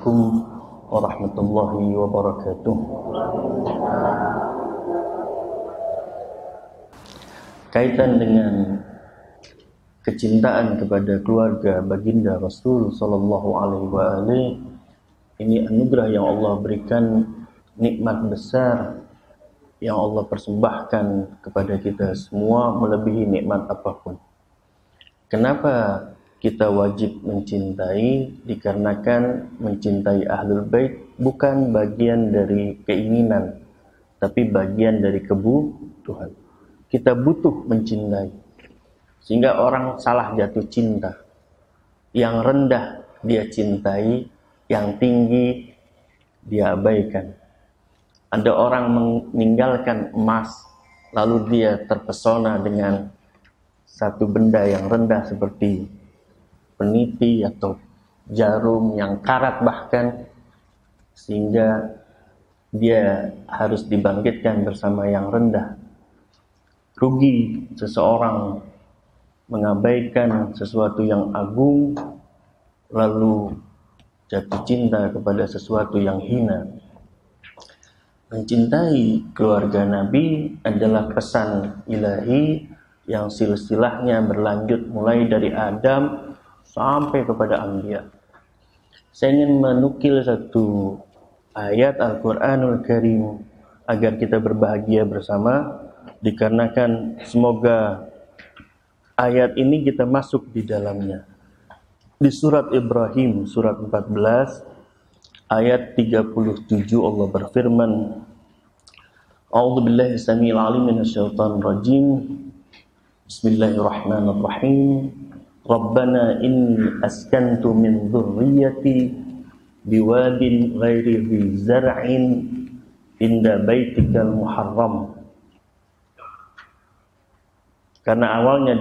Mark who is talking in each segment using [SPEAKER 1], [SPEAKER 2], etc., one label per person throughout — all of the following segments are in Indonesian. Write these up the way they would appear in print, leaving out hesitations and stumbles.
[SPEAKER 1] Assalamualaikum warahmatullahi wabarakatuh. Kaitan dengan kecintaan kepada keluarga baginda Rasul sallallahu alaihi wasallam, ini anugerah yang Allah berikan, nikmat besar yang Allah persembahkan kepada kita semua melebihi nikmat apapun. Kenapa kita wajib mencintai? Dikarenakan mencintai Ahlul Bait bukan bagian dari keinginan, tapi bagian dari kebutuhan. Kita butuh mencintai, sehingga orang salah jatuh cinta. Yang rendah dia cintai, yang tinggi dia abaikan. Ada orang meninggalkan emas, lalu dia terpesona dengan satu benda yang rendah seperti peniti atau jarum yang karat bahkan, sehingga dia harus dibangkitkan bersama yang rendah. Rugi seseorang mengabaikan sesuatu yang agung lalu jatuh cinta kepada sesuatu yang hina. Mencintai keluarga Nabi adalah pesan ilahi yang silsilahnya berlanjut mulai dari Adam sampai kepada Anbiya. Saya ingin menukil satu ayat Al-Quranul Karim agar kita berbahagia bersama, dikarenakan semoga ayat ini kita masuk di dalamnya. Di surat Ibrahim, surat 14, ayat 37 Allah berfirman, A'udzubillahi samil alim minasyaitonir rajim. Bismillahirrahmanirrahim. Rabbana inni askantu min dzurriyyati biwadin ghairi dzi zar'in inda baitikal muharram. Karena awalnya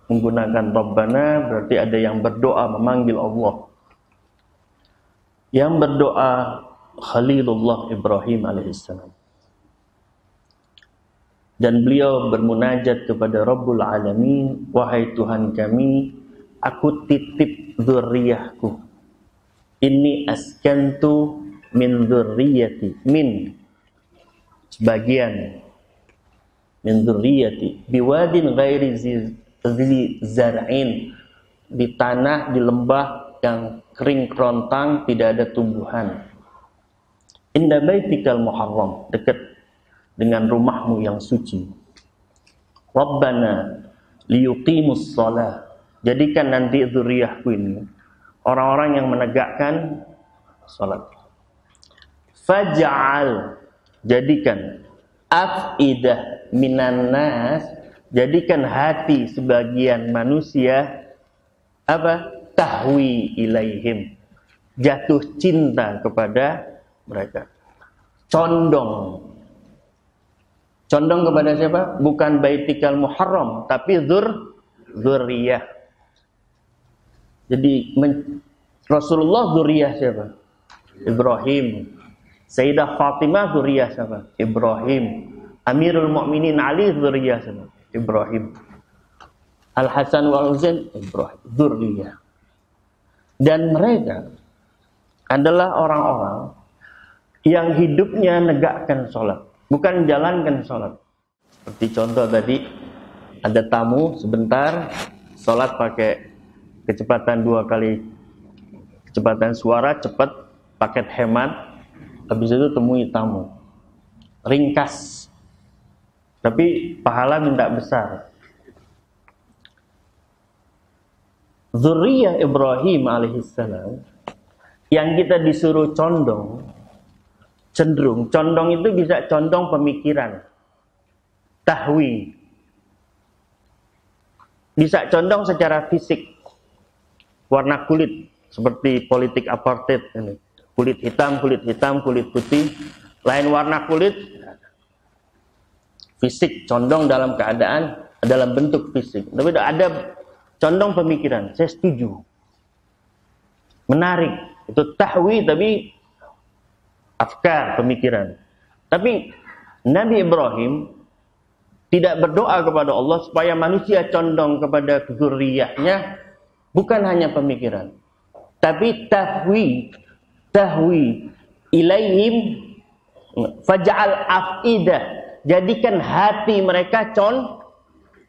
[SPEAKER 1] menggunakan Rabbana berarti ada yang berdoa memanggil Allah. Yang berdoa Khalilullah Ibrahim alaihissalam. Dan beliau bermunajat kepada Rabbul Alamin, wahai Tuhan kami, aku titip dzurriyyahku. Inni askantu min dzurriyyati, min sebagian, min dzurriyyati biwadin ghairi zi zar'in, di tanah, di lembah yang kering kerontang, tidak ada tumbuhan. Inda baitikal muharram, dekat dengan rumahmu yang suci. Rabbana liyuqimus shalah, jadikan nanti dzurriyyahku ini orang-orang yang menegakkan salat. Faj'al, jadikan afidah minan nas, jadikan hati sebagian manusia tahwi ilaihim, jatuh cinta kepada mereka. Condong kepada siapa? Bukan baitikal muharram, tapi dzurriyyah. Jadi Rasulullah dzurriyyah siapa? Ibrahim. Sayyidah Fatimah dzurriyyah siapa? Ibrahim. Amirul Mukminin Ali dzurriyyah siapa? Ibrahim. Al-Hasan wal Husain Ibrahim, dzurriyyah. Dan mereka adalah orang-orang yang hidupnya negakkan sholat, bukan jalankan sholat. Seperti contoh tadi, ada tamu sebentar, sholat pakai kecepatan 2 kali kecepatan suara, cepat, paket hemat, habis itu temui tamu. Ringkas, tapi pahala minta besar. Dzurriyyah Ibrahim alaihissalam yang kita disuruh condong, cenderung, condong itu bisa condong pemikiran, tahwi, bisa condong secara fisik, warna kulit, seperti politik apartheid ini, kulit hitam, kulit putih, lain warna kulit, fisik, condong dalam keadaan, dalam bentuk fisik. Tapi ada condong pemikiran, saya setuju, menarik, itu tahwi, tapi afkar, pemikiran. Tapi Nabi Ibrahim tidak berdoa kepada Allah supaya manusia condong kepada dzurriyyahnya, bukan hanya pemikiran, tapi tahwi tahwi ilaihim faj'al afidah, jadikan hati mereka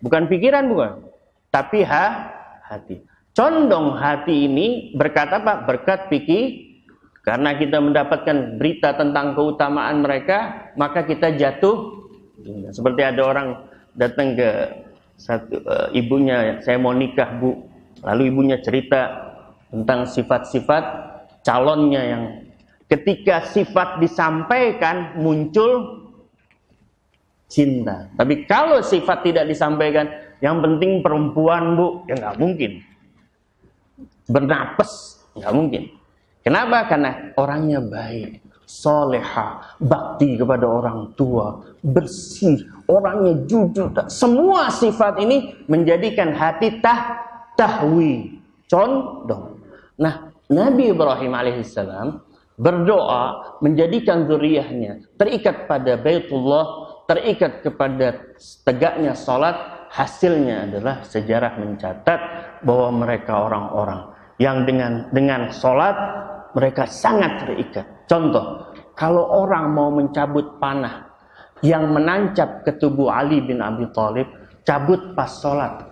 [SPEAKER 1] bukan pikiran, bukan, tapi hati. Condong hati ini berkat apa? Berkat pikir. Karena kita mendapatkan berita tentang keutamaan mereka, maka kita jatuh. Seperti ada orang datang ke ibunya, saya mau nikah bu. Lalu ibunya cerita tentang sifat-sifat calonnya yang ketika sifat disampaikan muncul cinta. Tapi kalau sifat tidak disampaikan, yang penting perempuan bu, ya nggak mungkin. Bernapas, nggak mungkin. Kenapa? Karena orangnya baik, soleha, bakti kepada orang tua, bersih, orangnya jujur. Semua sifat ini menjadikan hati tahwi, condong. Nah, Nabi Ibrahim alaihissalam berdoa menjadikan zuriyahnya terikat pada Baitullah, terikat kepada tegaknya salat. Hasilnya adalah sejarah mencatat bahwa mereka orang-orang yang dengan salat mereka sangat terikat. Contoh, kalau orang mau mencabut panah yang menancap ke tubuh Ali bin Abi Thalib, cabut pas sholat.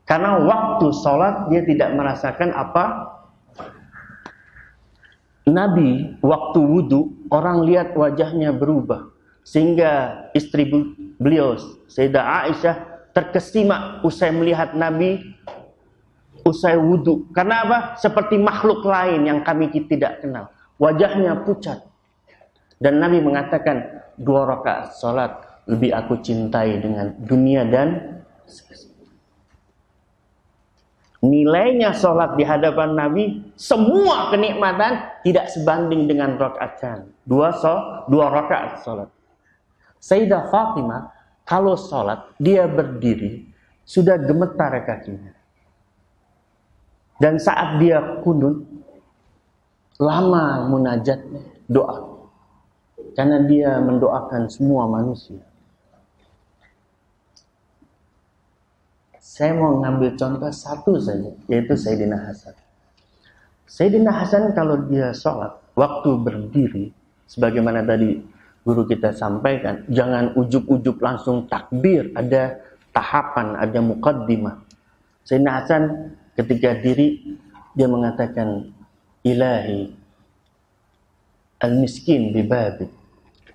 [SPEAKER 1] Karena waktu sholat dia tidak merasakan apa. Nabi waktu wudu, orang lihat wajahnya berubah. Sehingga istri beliau, Sayyidah Aisyah, terkesima usai melihat Nabi usai wudu. Karena apa? Seperti makhluk lain yang kami tidak kenal. Wajahnya pucat. Dan Nabi mengatakan, 2 rakaat salat lebih aku cintai dengan dunia dan nilainya salat di hadapan Nabi, semua kenikmatan tidak sebanding dengan rakaatan. 2 rakaat salat. Sayyidah Fatimah kalau salat dia berdiri sudah gemetar kakinya. Dan saat dia kunut, lama munajatnya, doa. Karena dia mendoakan semua manusia. Saya mau ngambil contoh satu saja, yaitu Sayyidina Hasan. Sayyidina Hasan kalau dia sholat, waktu berdiri, sebagaimana tadi guru kita sampaikan, jangan ujuk-ujuk langsung takbir, ada tahapan, ada muqaddimah. Sayyidina Hasan ketika diri, dia mengatakan, Ilahi, al-miskin bibabik.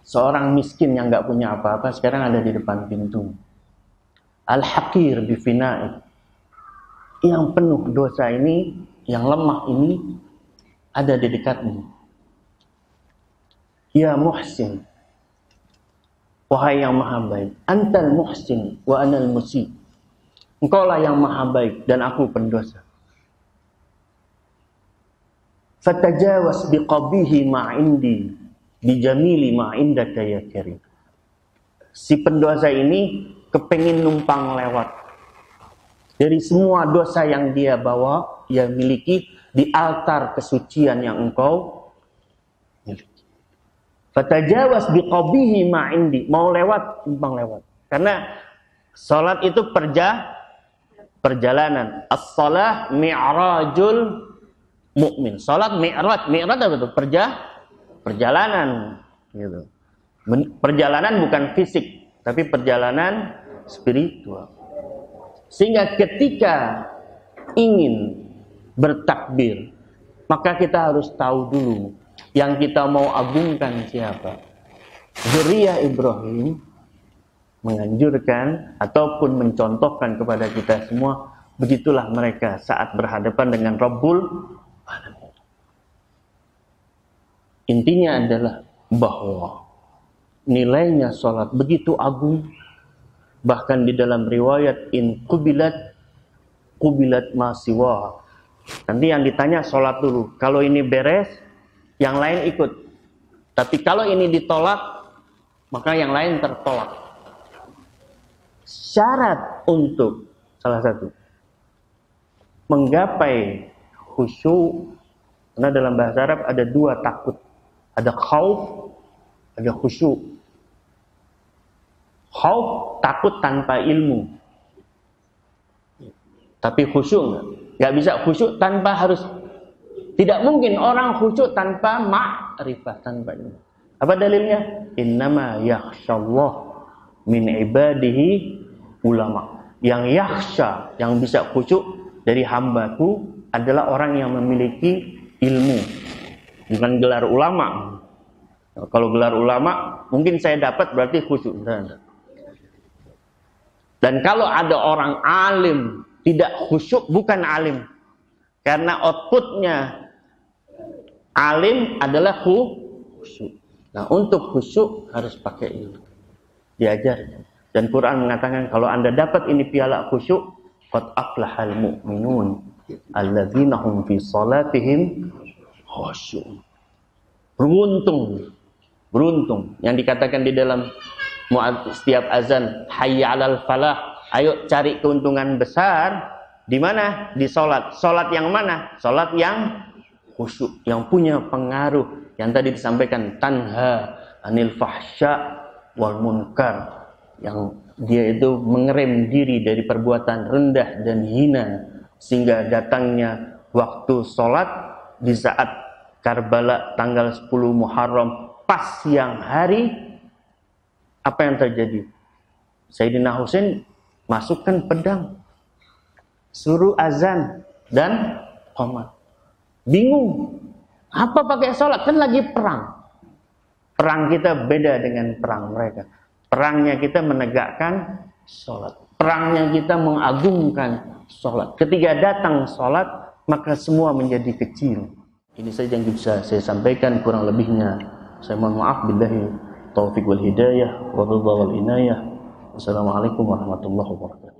[SPEAKER 1] Seorang miskin yang gak punya apa-apa, sekarang ada di depan pintu. Al-haqir bifina'id. Yang penuh dosa ini, yang lemah ini, ada di dekatmu. Ya muhsin, wahai yang maha baik. Antal muhsin wa anal musi. Engkaulah yang maha baik dan aku pendosa. Fatajawas biqabihi ma'indi bijamili ma'indaka ya karim. Si pendosa ini kepengin numpang lewat dari semua dosa yang dia bawa, dia miliki di altar kesucian yang engkau miliki. Fatajawas biqabihi ma'indi, mau lewat numpang lewat. Karena salat itu perjalanan. As-salah mi'rajul mukmin. Salat mi'raj apa itu? Perjalanan gitu. Perjalanan bukan fisik, tapi perjalanan spiritual. Sehingga ketika ingin bertakbir, maka kita harus tahu dulu yang kita mau agungkan siapa. Zuriyah Ibrahim menganjurkan ataupun mencontohkan kepada kita semua, begitulah mereka saat berhadapan dengan Rabbul Alamin. Intinya adalah bahwa nilainya salat begitu agung, bahkan di dalam riwayat in qubilat ma siwa. Nanti yang ditanya salat dulu, kalau ini beres yang lain ikut. Tapi kalau ini ditolak, maka yang lain tertolak. Syarat untuk salah satu menggapai khusyuk, karena dalam bahasa Arab ada 2 takut, ada khauf, ada khusyuk. Khauf takut tanpa ilmu, tapi khusyuk nggak bisa khusyuk tanpa harus Tidak mungkin orang khusyuk tanpa ma'rifah, tanpa ilmu. Apa dalilnya? Innama yakhsyallah min ibadihi ulama. Yang yakhsha, yang bisa khusyuk dari hambaku adalah orang yang memiliki ilmu. Bukan gelar ulama. Kalau gelar ulama, mungkin saya dapat berarti khusyuk. Dan kalau ada orang alim tidak khusyuk, bukan alim. Karena outputnya alim adalah khusyuk. Nah, untuk khusyuk harus pakai ilmu. Diajar. Dan Quran mengatakan kalau Anda dapat ini piala khusyuk, qad aflahal mu'minun alladzina hum fi salatihim khusyuk. Beruntung. Beruntung. Yang dikatakan di dalam setiap azan, hayya 'alal falah, ayo cari keuntungan besar. Di mana? Di salat. Salat yang mana? Salat yang khusyuk, yang punya pengaruh. Yang tadi disampaikan, tanha anil fahsya wal munkar, yang dia itu mengerem diri dari perbuatan rendah dan hina, sehingga datangnya waktu salat di saat Karbala tanggal 10 Muharram pas siang hari. Apa yang terjadi? Sayyidina Husain masukkan pedang, suruh azan dan qomat. Bingung. Apa pakai sholat? Kan lagi perang. Perang kita beda dengan perang mereka. Perangnya kita menegakkan sholat. Perangnya kita mengagungkan sholat. Ketika datang sholat, maka semua menjadi kecil. Ini saja yang bisa saya sampaikan, kurang lebihnya saya mohon maaf. Billahi taufiq wal hidayah wa ridha wal inayah. Wassalamualaikum warahmatullahi wabarakatuh.